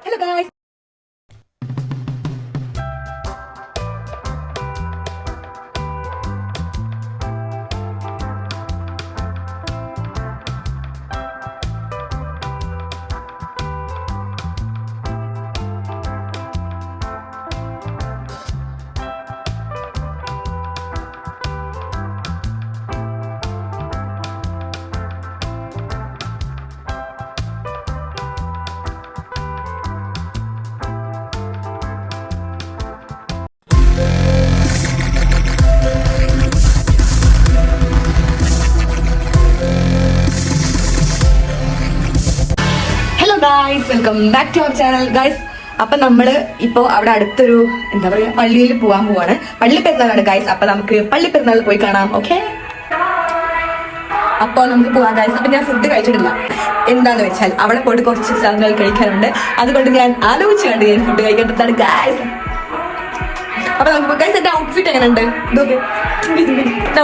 Hello guys. Guys welcome back to our channel guys. അപ്പൊ നമ്മള് ഇപ്പൊ അവിടെ അടുത്തൊരു എന്താ പറയാ പള്ളിയിൽ പോവാൻ പോവാണ്. പള്ളി പെരുന്നാളാണ് ഗൈസ്. അപ്പൊ നമുക്ക് പള്ളി പെരുന്നാളിൽ പോയി കാണാം. ഓക്കെ, അപ്പൊ നമുക്ക് പോവാം ഗൈസ്. അപ്പൊ ഞാൻ ഫുഡ് കഴിച്ചിട്ടില്ല. എന്താന്ന് വെച്ചാൽ അവിടെ പോയിട്ട് കുറച്ച് സാധനങ്ങൾ കഴിക്കാനുണ്ട്. അതുകൊണ്ട് ഞാൻ ആലോചിച്ച് കണ്ട് ഞാൻ ഫുഡ് കഴിക്കേണ്ടതാണ് ഗൈസ്. അപ്പൊ നമുക്ക് ഗൈസ് എന്റെ ഔട്ട്ഫിറ്റ് എങ്ങനെ ഉണ്ട്? ഇതൊക്കെ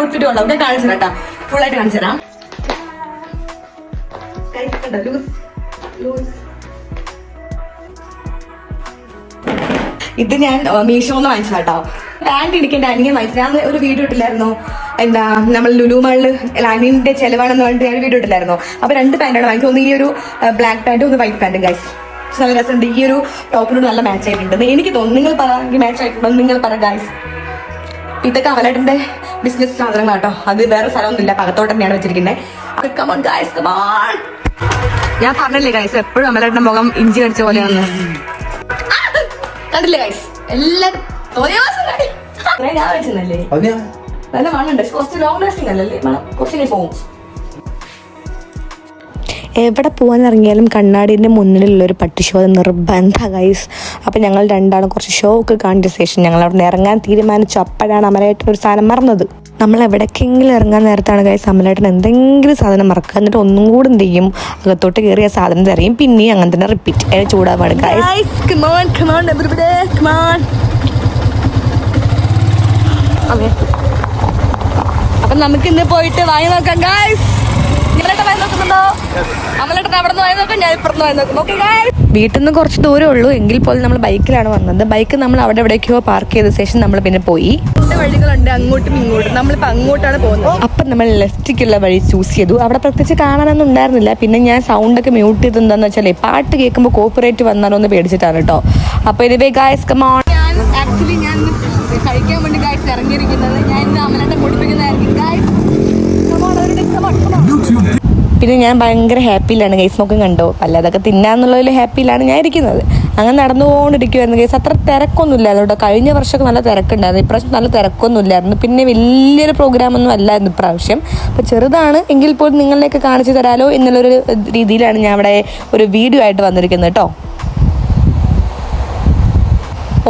ഔട്ട്ഫിറ്റ് കൊള്ളാം. ഞാൻ കാണിച്ചു തരാം കേട്ടോ, ഫുൾ ആയിട്ട് കാണിച്ചു തരാം. ഇത് ഞാൻ മീഷോന്ന് വാങ്ങിച്ചാട്ടോ. പാൻറ് എനിക്ക് എന്റെ അനിയൻ വാങ്ങിച്ചു. ഞാൻ ഒരു വീഡിയോ ഇട്ടില്ലായിരുന്നു, എന്താ നമ്മൾ ലുലു മാളില് അനിയന്റെ ചെലവാണെന്ന് പറഞ്ഞിട്ട് ഞാൻ വീഡിയോ ഇട്ടില്ലായിരുന്നു. അപ്പൊ 2 പാന്റാണ് വാങ്ങിച്ചത്. ഈ ഒരു ബ്ലാക്ക് പാന്റും ഒന്ന് വൈറ്റ് പാന്റും ഗൈസ്. നല്ല രസമുണ്ട്. ഈ ഒരു ടോപ്പിനോട് നല്ല മാച്ച് ആയിട്ടുണ്ട് എനിക്ക് തോന്നുന്നു. നിങ്ങൾ പറ, മാച്ച് ആയിട്ടുണ്ടോ നിങ്ങൾ പറ ഗൈസ്. ഇതൊക്കെ അവലേട്ടന്റെ ബിസിനസ് സാധനങ്ങളാട്ടോ. അത് വേറെ സ്ഥലമൊന്നുമില്ല, പകത്തോട്ട് തന്നെയാണ് വെച്ചിരിക്കുന്നത്. ഞാൻ പറഞ്ഞില്ലേ ഗൈസ്, എപ്പോഴും അമലേട്ടന്റെ മുഖം ഇഞ്ചി കടിച്ച പോലെയാണെന്ന്. കണ്ടില്ലേ ഗൈസ്, എല്ലാം ഞാൻ വെച്ചല്ലേ. നല്ല മണ്ണുണ്ട്, കുറച്ച് ലോങ് ലാസ്റ്റിംഗ് അല്ലല്ലേ മണം, കുറച്ചിങ്ങനെ പോകും. എവിടെ പോകാൻ ഇറങ്ങിയാലും കണ്ണാടിൻ്റെ മുന്നിലുള്ളൊരു പട്ടി ഷോ നിർബന്ധ ഗൈസ്. അപ്പം ഞങ്ങൾ രണ്ടാളും കുറച്ച് ഷോ ഒക്കെ കാണിച്ച ശേഷം ഞങ്ങൾ അവിടെ നിന്ന് ഇറങ്ങാൻ തീരുമാനിച്ചു. അപ്പോഴാണ് അമലേട്ടൻ ഒരു സാധനം മറന്നത്. നമ്മൾ എവിടേക്കെങ്കിലും ഇറങ്ങാൻ നേരത്താണ് ഗൈസ് അമലേട്ടൻ എന്തെങ്കിലും സാധനം മറക്കുക. എന്നിട്ട് ഒന്നും കൂടെ എന്ത് ചെയ്യും, അകത്തോട്ട് കയറിയ സാധനം തറിയും, പിന്നെയും അങ്ങനെ തന്നെ റിപ്പീറ്റ്. അതിന് ചൂടാവാണ് ഗൈസ്. അപ്പം നമുക്ക് ഇന്ന് പോയിട്ട് വാങ്ങി നോക്കാം ഗൈസ്. വീട്ടിൽ നിന്ന് കുറച്ച് ദൂരമേ ഉള്ളൂ, എങ്കിൽ പോലും നമ്മൾ ബൈക്കിലാണ് വന്നത്. ബൈക്ക് നമ്മൾ അവിടെ എവിടേക്കോ പാർക്ക് ചെയ്ത ശേഷം നമ്മൾ പിന്നെ പോയി. വഴികളുണ്ട് അങ്ങോട്ടും ഇങ്ങോട്ടും. നമ്മളിപ്പോൾ അങ്ങോട്ടാണ് പോകുന്നത്. അപ്പം നമ്മൾ ലെഫ്റ്റിക്കുള്ള വഴി ചൂസ് ചെയ്തു. അവിടെ പ്രത്യേകിച്ച് കാണാനൊന്നും ഉണ്ടായിരുന്നില്ല. പിന്നെ ഞാൻ സൗണ്ടൊക്കെ മ്യൂട്ട് ചെയ്ത് എന്താണെന്ന് വെച്ചാൽ പാട്ട് കേൾക്കുമ്പോൾ കോപ്പിറൈറ്റ് വന്നാലോ എന്ന് പേടിച്ചിട്ടാണ് കേട്ടോ. അപ്പോൾ anyway guys come on. Actually ഞാൻ കഴിക്കാൻ വേണ്ടി ഗൈസ് ഇറങ്ങിയിരിക്കുന്നത്. ഞാൻ ഇന്ന് അമലേട്ടൻ പൊടിപ്പിക്കുന്നതായിരിക്കും ഗൈസ്. പിന്നെ ഞാൻ ഭയങ്കര ഹാപ്പിയിലാണ് ഗൈസ്. നോക്കും കണ്ടോ, അല്ലാതൊക്കെ തിന്നാന്നുള്ളതിൽ ഹാപ്പിയിലാണ് ഞാൻ ഇരിക്കുന്നത്. അങ്ങനെ നടന്നുകൊണ്ടിരിക്കുമായിരുന്നു ഗൈസ്. അത്ര തിരക്കൊന്നും ഇല്ലായിരുന്നു കേട്ടോ. കഴിഞ്ഞ വർഷമൊക്കെ നല്ല തിരക്കുണ്ടായിരുന്നു, ഇപ്രാവശ്യം നല്ല തിരക്കൊന്നും ഇല്ലായിരുന്നു. പിന്നെ വലിയൊരു പ്രോഗ്രാമൊന്നും അല്ലായിരുന്നു ഇപ്രാവശ്യം. അപ്പോൾ ചെറുതാണ് എങ്കിൽ പോലും നിങ്ങളിലേക്ക് കാണിച്ചു തരാമല്ലോ എന്നുള്ളൊരു രീതിയിലാണ് ഞാൻ അവിടെ ഒരു വീഡിയോ ആയിട്ട് വന്നിരിക്കുന്നത് കേട്ടോ.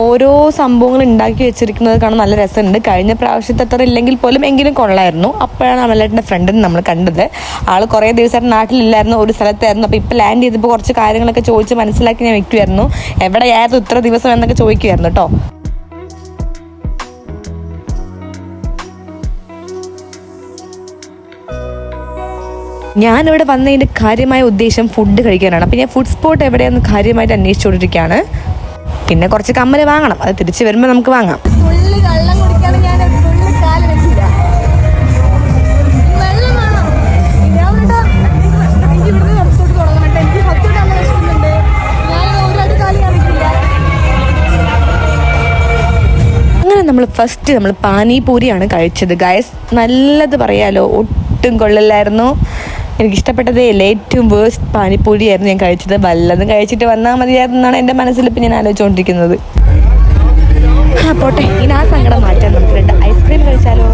ഓരോ സംഭവങ്ങൾ ഉണ്ടാക്കി വെച്ചിരിക്കുന്നത് കാണാൻ നല്ല രസമുണ്ട്. കഴിഞ്ഞ പ്രാവശ്യത്തെ അത്ര ഇല്ലെങ്കിൽ പോലും എങ്കിലും കൊള്ളായിരുന്നു. അപ്പോഴാണ് അമലേട്ടൻ്റെ ഫ്രണ്ടിനെ നമ്മൾ കണ്ടത്. ആൾ കുറേ ദിവസമായിട്ട് നാട്ടിലില്ലായിരുന്നു, ഒരു സ്ഥലത്തായിരുന്നു. അപ്പോൾ ഇപ്പോൾ ലാൻഡ് ചെയ്തപ്പോൾ കുറച്ച് കാര്യങ്ങളൊക്കെ ചോദിച്ച് മനസ്സിലാക്കി ഞാൻ വെക്കുമായിരുന്നു. എവിടെയായിരുന്നു ഇത്ര ദിവസം എന്നൊക്കെ ചോദിക്കുമായിരുന്നു കേട്ടോ. ഞാനിവിടെ വന്നതിൻ്റെ കാര്യമായ ഉദ്ദേശം ഫുഡ് കഴിക്കാനാണ്. അപ്പോൾ ഞാൻ ഫുഡ് സ്പോട്ട് എവിടെയാണെന്ന് കാര്യമായിട്ട് അന്വേഷിച്ചുകൊണ്ടിരിക്കുകയാണ്. പിന്നെ കുറച്ച് കമ്മല് വാങ്ങണം, അത് തിരിച്ച് വരുമ്പോൾ നമുക്ക് വാങ്ങാം. അങ്ങനെ നമ്മൾ പാനിപൂരിയാണ് കഴിച്ചത് ഗൈസ്. നല്ലത് പറയാലോ, ഒട്ടും കൊള്ളില്ലായിരുന്നു. എനിക്കിഷ്ടപ്പെട്ടതേ ഇല്ല, ഏറ്റവും വേഴ്സ്റ്റ് പാനിപ്പൂരിയായിരുന്നു ഞാൻ കഴിച്ചത്. വല്ലതും കഴിച്ചിട്ട് വന്നാൽ മതിയായിരുന്നാണ് എൻ്റെ മനസ്സിൽ ഇപ്പം ഞാൻ ആലോചിച്ചുകൊണ്ടിരിക്കുന്നത്. പോട്ടെ, ഇനി ആ സങ്കടം മാറ്റാൻ നമുക്ക് 2 ഐസ്ക്രീം കഴിച്ചാലോ.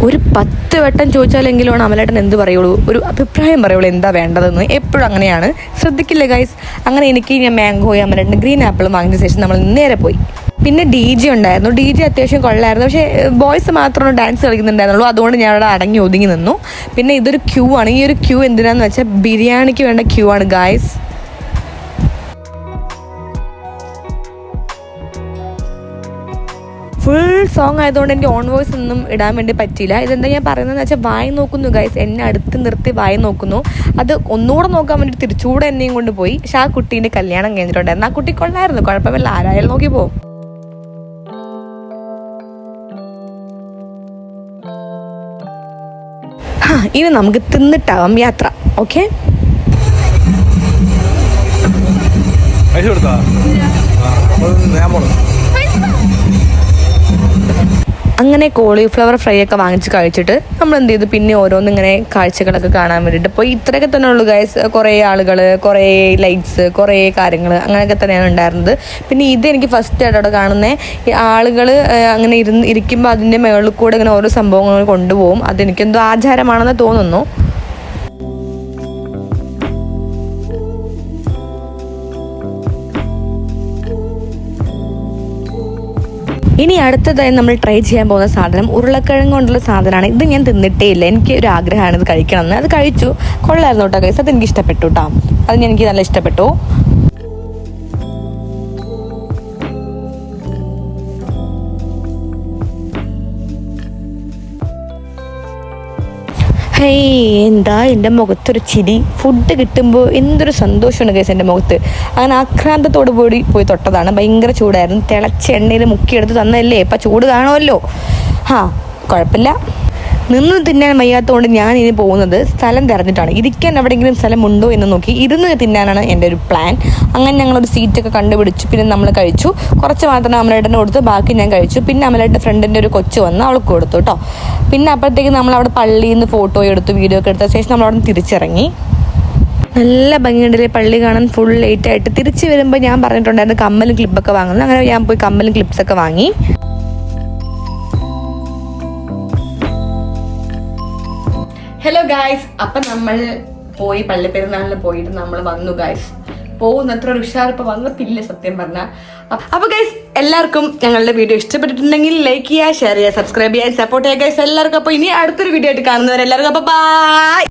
ഒരു 10 വട്ടം ചോദിച്ചാലെങ്കിലാണ് അമലേട്ടൻ എന്ത് പറയുള്ളൂ, ഒരു അഭിപ്രായം പറയുള്ളൂ എന്താ വേണ്ടതെന്ന്. എപ്പോഴും അങ്ങനെയാണ്, ശ്രദ്ധിക്കില്ല ഗൈസ്. അങ്ങനെ ഞാൻ മാംഗോയും അമലേട്ടൻ ഗ്രീൻ ആപ്പിളും വാങ്ങിയ ശേഷം നമ്മൾ നേരെ പോയി. പിന്നെ DJ ഉണ്ടായിരുന്നു. DJ അത്യാവശ്യം കൊള്ളായിരുന്നു. പക്ഷേ ബോയ്സ് മാത്രമാണ് ഡാൻസ് കളിക്കുന്നുണ്ടായിരുന്നുള്ളൂ. അതുകൊണ്ട് ഞാൻ അവിടെ അടങ്ങി ഒതുങ്ങി നിന്നു. പിന്നെ ഇതൊരു ക്യൂ ആണ്. ഈ ഒരു ക്യൂ എന്തിനാന്ന് വെച്ചാൽ ബിരിയാണിക്ക് വേണ്ട ക്യൂ ആണ് ഗായ്സ്. ഫുൾ സോങ് ആയതുകൊണ്ട് എൻ്റെ ഓൺ വോയിസ് ഒന്നും ഇടാൻ വേണ്ടി പറ്റിയില്ല. ഇതെന്താ ഞാൻ പറയുന്നതെന്ന് വെച്ചാൽ വായി നോക്കുന്നു ഗൈസ്, എന്നെ അടുത്ത് നിർത്തി വായി നോക്കുന്നു. അത് ഒന്നുകൂടെ നോക്കാൻ വേണ്ടി തിരിച്ചുകൂടെ എന്നെയും കൊണ്ട് പോയി. പക്ഷെ ആ കുട്ടീൻ്റെ കല്യാണം കഴിഞ്ഞിട്ടുണ്ടായിരുന്നു. ആ കുട്ടി കൊള്ളായിരുന്നു, കുഴപ്പമില്ല, ആരായാലും നോക്കി പോകും. ഇനി നമുക്ക് തിന്നിട്ടാവാം യാത്ര. ഓക്കെ, അങ്ങനെ കോളിഫ്ലവർ ഫ്രൈ ഒക്കെ വാങ്ങിച്ച് കഴിച്ചിട്ട് നമ്മൾ എന്ത് ചെയ്തു, പിന്നെ ഓരോന്നിങ്ങനെ കാഴ്ചകളൊക്കെ കാണാൻ വേണ്ടിയിട്ട് പോയി. ഇത്രയൊക്കെ തന്നെ ഉള്ളൂ ഗൈസ്. കുറേ ആളുകൾ, കുറേ ലൈറ്റ്സ്, കുറേ കാര്യങ്ങൾ അങ്ങനെയൊക്കെ തന്നെയാണ് ഉണ്ടായിരുന്നത്. പിന്നെ ഇത് എനിക്ക് ഫസ്റ്റ് ആയിട്ട് അവിടെ കാണുന്നത്, ഈ ആളുകൾ അങ്ങനെ ഇരിക്കുമ്പോൾ അതിൻ്റെ മുകളിൽ കൂടെ ഇങ്ങനെ ഓരോ സംഭവങ്ങൾ കൊണ്ടുപോകും. അതെനിക്കെന്തോ ആചാരമാണെന്ന് തോന്നുന്നു. ഇനി അടുത്തതായി നമ്മൾ ട്രൈ ചെയ്യാൻ പോകുന്ന സാധനം ഉരുളക്കിഴങ്ങ് കൊണ്ടുള്ള സാധനമാണ്. ഇത് ഞാൻ തിന്നിട്ടേ ഇല്ല, എനിക്ക് ഒരു ആഗ്രഹമാണ് ഇത് കഴിക്കണം എന്ന്. അത് കഴിച്ചു, കൊള്ളായിരുന്നു കേട്ടോ ഗൈസ്. അതെനിക്ക് ഇഷ്ടപ്പെട്ടു കേട്ടോ, അത് എനിക്ക് നല്ല ഇഷ്ടപ്പെട്ടു. ഹേയ്, എന്താ എൻ്റെ മുഖത്തൊരു ചിരി. ഫുഡ് കിട്ടുമ്പോൾ എന്തൊരു സന്തോഷമുണ്ട് ഗൈസ് എൻ്റെ മുഖത്ത്. അങ്ങനെ ആക്രാന്തത്തോടു കൂടി പോയി തൊട്ടതാണ്. ഭയങ്കര ചൂടായിരുന്നു. തിളച്ച എണ്ണയിൽ മുക്കിയെടുത്ത് തന്നതല്ലേ, ഇപ്പം ചൂട് കാണുമല്ലോ. കുഴപ്പമില്ല. നിന്ന് തിന്നാൻ വയ്യാത്തതുകൊണ്ട് ഞാൻ ഇനി പോകുന്നത് സ്ഥലം തിരഞ്ഞിട്ടാണ്. ഇരിക്കാൻ എവിടെയെങ്കിലും സ്ഥലമുണ്ടോ എന്ന് നോക്കി ഇരുന്ന് തിന്നാനാണ് എൻ്റെ ഒരു പ്ലാൻ. അങ്ങനെ ഞങ്ങളൊരു സീറ്റൊക്കെ കണ്ടുപിടിച്ചു. പിന്നെ നമ്മൾ കഴിച്ചു. കുറച്ച് മാത്രം അമലേട്ടന് കൊടുത്ത് ബാക്കി ഞാൻ കഴിച്ചു. പിന്നെ അമലേട്ടൻ്റെ ഫ്രണ്ടിൻ്റെ ഒരു കൊച്ചു വന്ന് അവൾക്ക് കൊടുത്തു കേട്ടോ. പിന്നെ അപ്പോഴത്തേക്ക് നമ്മളവിടെ പള്ളിയിൽ നിന്ന് ഫോട്ടോ എടുത്തു, വീഡിയോ ഒക്കെ എടുത്ത ശേഷം നമ്മളവിടെ നിന്ന് തിരിച്ചിറങ്ങി. നല്ല ഭംഗിയുണ്ടല്ലേ പള്ളി കാണാൻ, ഫുൾ ലേറ്റായിട്ട്. തിരിച്ച് വരുമ്പോൾ ഞാൻ പറഞ്ഞിട്ടുണ്ടായിരുന്നു കമ്മലും ക്ലിപ്പൊക്കെ വാങ്ങുന്നത്. അങ്ങനെ ഞാൻ പോയി കമ്മലും ക്ലിപ്സൊക്കെ വാങ്ങി. ഹലോ ഗായ്സ്, അപ്പം നമ്മൾ പോയി പള്ളിപ്പെരുന്നാളിന് പോയിട്ട് നമ്മൾ വന്നു ഗായ്സ്. പോകുന്നത്ര ഒരു ഉഷാറിപ്പോൾ വന്നിട്ടില്ല സത്യം പറഞ്ഞാൽ. അപ്പോൾ ഗൈസ്, എല്ലാവർക്കും ഞങ്ങളുടെ വീഡിയോ ഇഷ്ടപ്പെട്ടിട്ടുണ്ടെങ്കിൽ ലൈക്ക് ചെയ്യുക, ഷെയർ ചെയ്യുക, സബ്സ്ക്രൈബ് ചെയ്യുക, സപ്പോർട്ട് ചെയ്യുക ഗൈസ് എല്ലാവർക്കും. അപ്പോൾ ഇനി അടുത്തൊരു വീഡിയോ ആയിട്ട് കാണുന്നവരെ എല്ലാവർക്കും അപ്പോൾ ബൈ.